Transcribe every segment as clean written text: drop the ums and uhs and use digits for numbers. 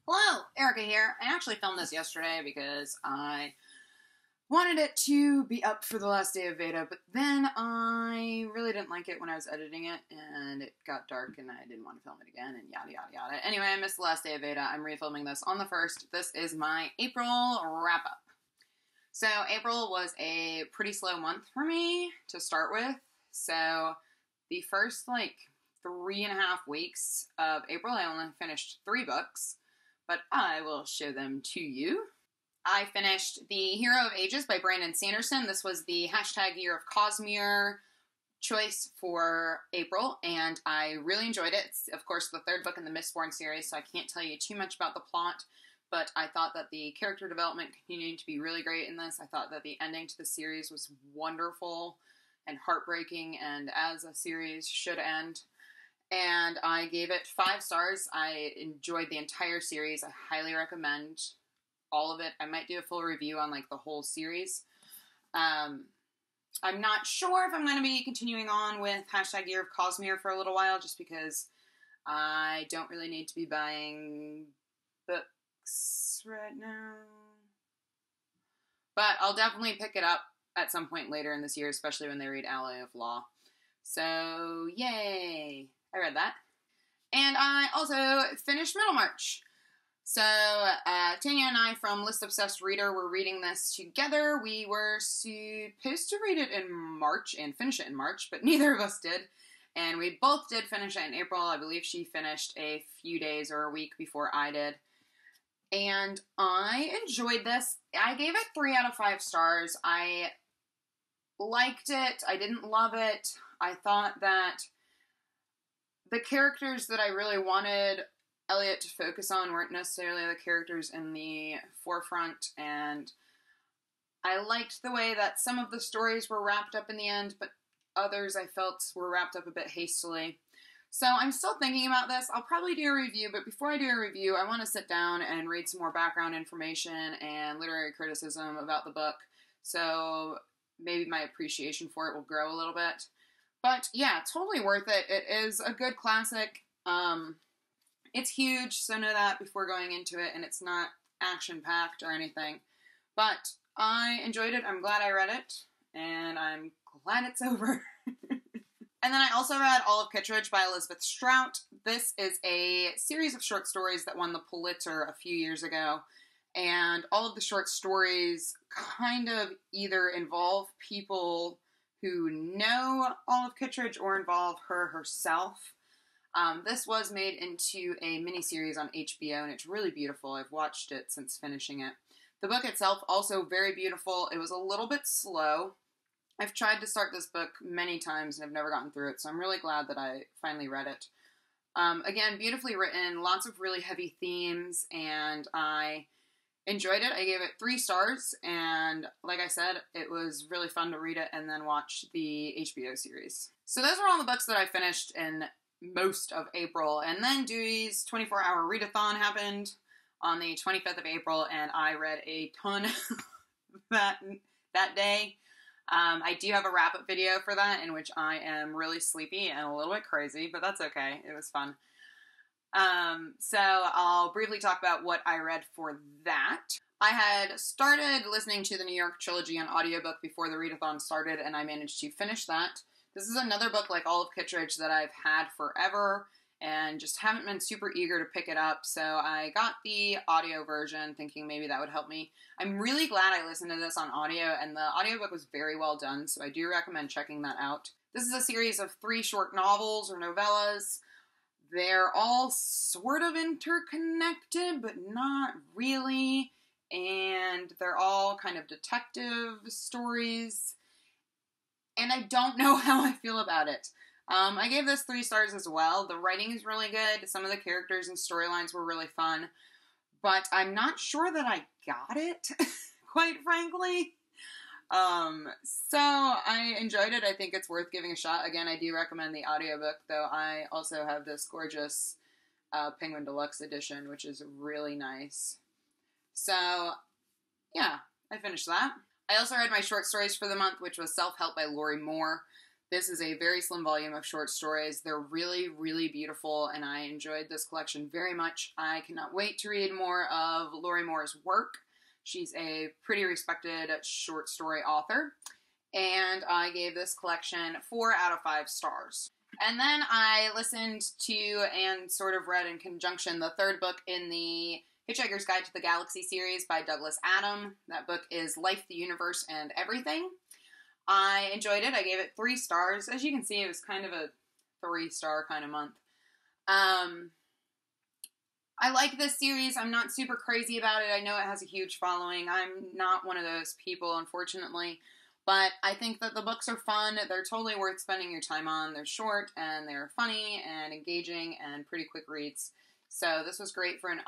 Hello, Erica here. I actually filmed this yesterday because I wanted it to be up for the last day of Veda, but then I really didn't like it when I was editing it, and it got dark, and I didn't want to film it again, and yada yada yada. Anyway, I missed the last day of Veda. I'm refilming this on the 1st. This is my April wrap-up. So April was a pretty slow month for me to start with. So the first, 3.5 weeks of April, I only finished 3 books, but I will show them to you. I finished The Hero of Ages by Brandon Sanderson. This was the hashtag Year of Cosmere choice for April, and I really enjoyed it. It's, of course, the 3rd book in the Mistborn series, so I can't tell you too much about the plot, but I thought that the character development continued to be really great in this. I thought that the ending to the series was wonderful and heartbreaking, and as a series should end. And I gave it 5 stars. I enjoyed the entire series. I highly recommend all of it. I might do a full review on the whole series. I'm not sure if I'm going to be continuing on with hashtag Year of Cosmere for a little while, just because I don't really need to be buying books right now. But I'll definitely pick it up at some point later in this year, especially when they read Alloy of Law. So, yay! I read that. And I also finished Middlemarch. So, Tanya and I from List Obsessed Reader were reading this together. We were supposed to read it in March and finish it in March, but neither of us did. And we both did finish it in April. I believe she finished a few days or a week before I did. And I enjoyed this. I gave it 3 out of 5 stars. I liked it. I didn't love it. I thought that the characters that I really wanted Eliot to focus on weren't necessarily the characters in the forefront, and I liked the way that some of the stories were wrapped up in the end, but others I felt were wrapped up a bit hastily. So I'm still thinking about this. I'll probably do a review, but before I do a review, I want to sit down and read some more background information and literary criticism about the book, so maybe my appreciation for it will grow a little bit. But yeah, totally worth it. It is a good classic. It's huge, so know that before going into it, and it's not action-packed or anything. But I enjoyed it. I'm glad I read it, and I'm glad it's over. And then I also read All of Kitteridge by Elizabeth Strout. This is a series of short stories that won the Pulitzer a few years ago, and all of the short stories kind of either involve people who know All of Kitteridge or involve her herself. This was made into a miniseries on HBO, and it's really beautiful. I've watched it since finishing it. The book itself, also very beautiful. It was a little bit slow. I've tried to start this book many times, and I've never gotten through it, so I'm really glad that I finally read it. Again, beautifully written, lots of really heavy themes, and I enjoyed it. I gave it 3 stars, and like I said, it was really fun to read it and then watch the HBO series. So those are all the books that I finished in most of April, and then Dewey's 24-hour readathon happened on the 25th of April, and I read a ton that day. I do have a wrap-up video for that in which I am really sleepy and a little bit crazy, but that's okay. It was fun. So I'll briefly talk about what I read for that. I had started listening to the New York Trilogy on audiobook before the readathon started, and I managed to finish that. This is another book like All of Kitteridge that I've had forever and just haven't been super eager to pick it up, so I got the audio version thinking maybe that would help me. I'm really glad I listened to this on audio, and the audiobook was very well done, so I do recommend checking that out. This is a series of 3 short novels or novellas. They're all sort of interconnected, but not really, and they're all kind of detective stories, and I don't know how I feel about it. I gave this 3 stars as well. The writing is really good. Some of the characters and storylines were really fun, but I'm not sure that I got it, quite frankly. So I enjoyed it. I think it's worth giving a shot. Again, I do recommend the audiobook, though I also have this gorgeous Penguin Deluxe edition, which is really nice. So, yeah, I finished that. I also read my short stories for the month, which was SelfHelp by Lorrie Moore. This is a very slim volume of short stories. They're really, really beautiful, and I enjoyed this collection very much. I cannot wait to read more of Lorrie Moore's work. She's a pretty respected short story author, and I gave this collection 4 out of 5 stars. And then I listened to and sort of read in conjunction the 3rd book in the Hitchhiker's Guide to the Galaxy series by Douglas Adams. That book is Life, the Universe, and Everything. I enjoyed it. I gave it 3 stars. As you can see, it was kind of a 3-star kind of month. I like this series. I'm not super crazy about it. I know it has a huge following. I'm not one of those people, unfortunately. But I think that the books are fun. They're totally worth spending your time on. They're short, and they're funny, and engaging, and pretty quick reads. So this was great for an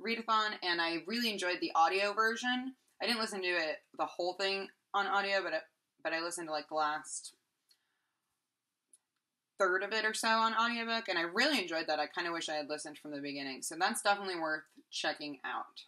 readathon, and I really enjoyed the audio version. I didn't listen to it, the whole thing on audio, but I listened to like the last third of it or so on audiobook, and I really enjoyed that. I kind of wish I had listened from the beginning. So that's definitely worth checking out.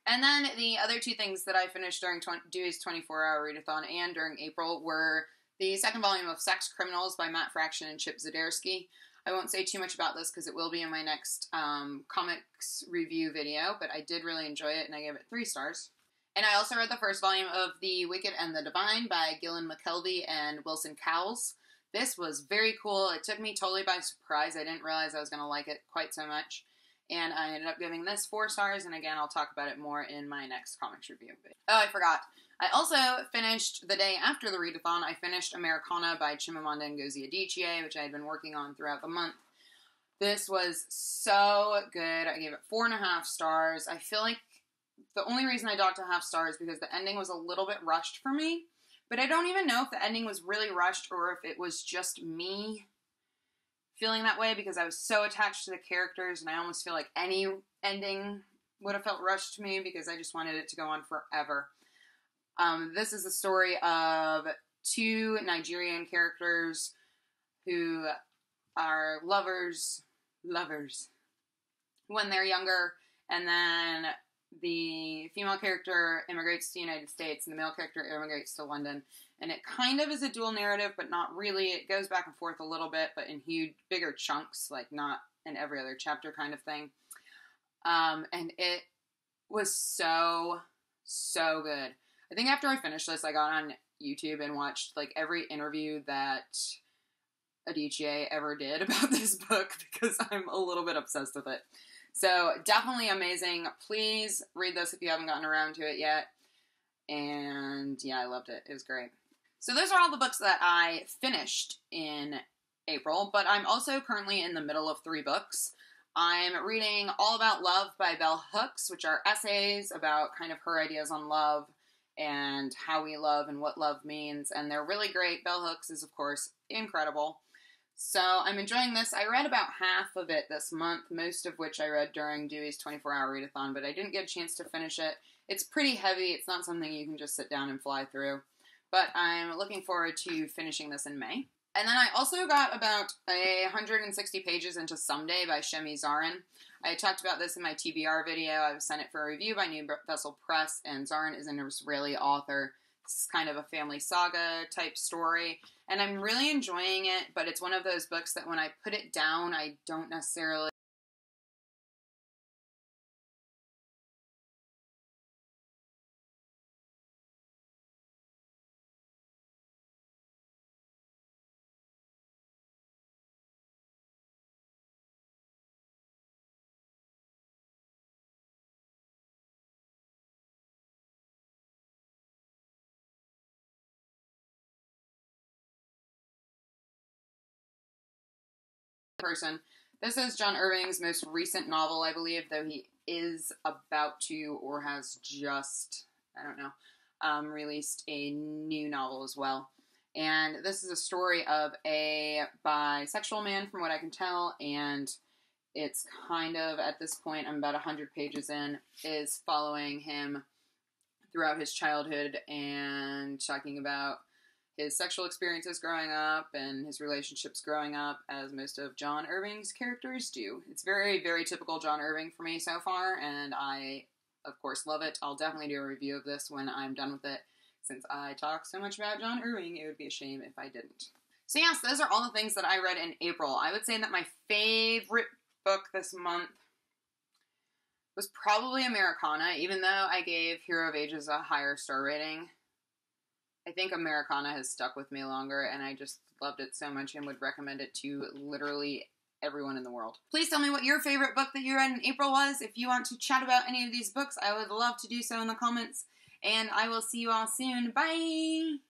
And then the other 2 things that I finished during Dewey's 24-hour readathon and during April were the 2nd volume of Sex Criminals by Matt Fraction and Chip Zdarsky. I won't say too much about this because it will be in my next comics review video, but I did really enjoy it, and I gave it 3 stars. And I also read the 1st volume of The Wicked and the Divine by Gillen McKelvey and Wilson Cowles. This was very cool. It took me totally by surprise. I didn't realize I was going to like it quite so much. And I ended up giving this 4 stars, and again, I'll talk about it more in my next comics review. Oh, I forgot. I also finished, the day after the readathon, I finished Americanah by Chimamanda Ngozi Adichie, which I had been working on throughout the month. This was so good. I gave it 4.5 stars. I feel like the only reason I docked 1/2 stars is because the ending was a little bit rushed for me. But I don't even know if the ending was really rushed or if it was just me feeling that way, because I was so attached to the characters, and I almost feel like any ending would have felt rushed to me because I just wanted it to go on forever. This is the story of 2 Nigerian characters who are lovers when they're younger, and then the female character immigrates to the United States, and the male character immigrates to London. And it kind of is a dual narrative, but not really. It goes back and forth a little bit, but in huge, bigger chunks, like not in every other chapter kind of thing. And it was so, so good. I think after I finished this, I got on YouTube and watched like every interview that Adichie ever did about this book, because I'm a little bit obsessed with it. So definitely amazing. Please read this if you haven't gotten around to it yet. And yeah, I loved it. It was great. So those are all the books that I finished in April, but I'm also currently in the middle of 3 books. I'm reading All About Love by Bell Hooks, which are essays about kind of her ideas on love and how we love and what love means, and they're really great. Bell Hooks is, of course, incredible. So I'm enjoying this. I read about half of it this month, most of which I read during Dewey's 24-hour readathon, but I didn't get a chance to finish it. It's pretty heavy. It's not something you can just sit down and fly through. But I'm looking forward to finishing this in May. And then I also got about 160 pages into Someday by Shemi Zarhin. I talked about this in my TBR video. I sent it for a review by New Vessel Press, and Zarhin is an Israeli author. This is kind of a family saga type story, and I'm really enjoying it, but it's one of those books that when I put it down, I don't necessarily person. This is John Irving's most recent novel, I believe, though he is about to or has just, I don't know, released a new novel as well. And this is a story of a bisexual man, from what I can tell, and it's kind of, at this point, I'm about 100 pages in, is following him throughout his childhood and talking about his sexual experiences growing up and his relationships growing up, as most of John Irving's characters do. It's very, very typical John Irving for me so far, and I, of course, love it. I'll definitely do a review of this when I'm done with it. Since I talk so much about John Irving, it would be a shame if I didn't. So yes, those are all the things that I read in April. I would say that my favorite book this month was probably Americanah, even though I gave Hero of Ages a higher star rating. I think Americanah has stuck with me longer, and I just loved it so much and would recommend it to literally everyone in the world. Please tell me what your favorite book that you read in April was. If you want to chat about any of these books, I would love to do so in the comments. And I will see you all soon. Bye!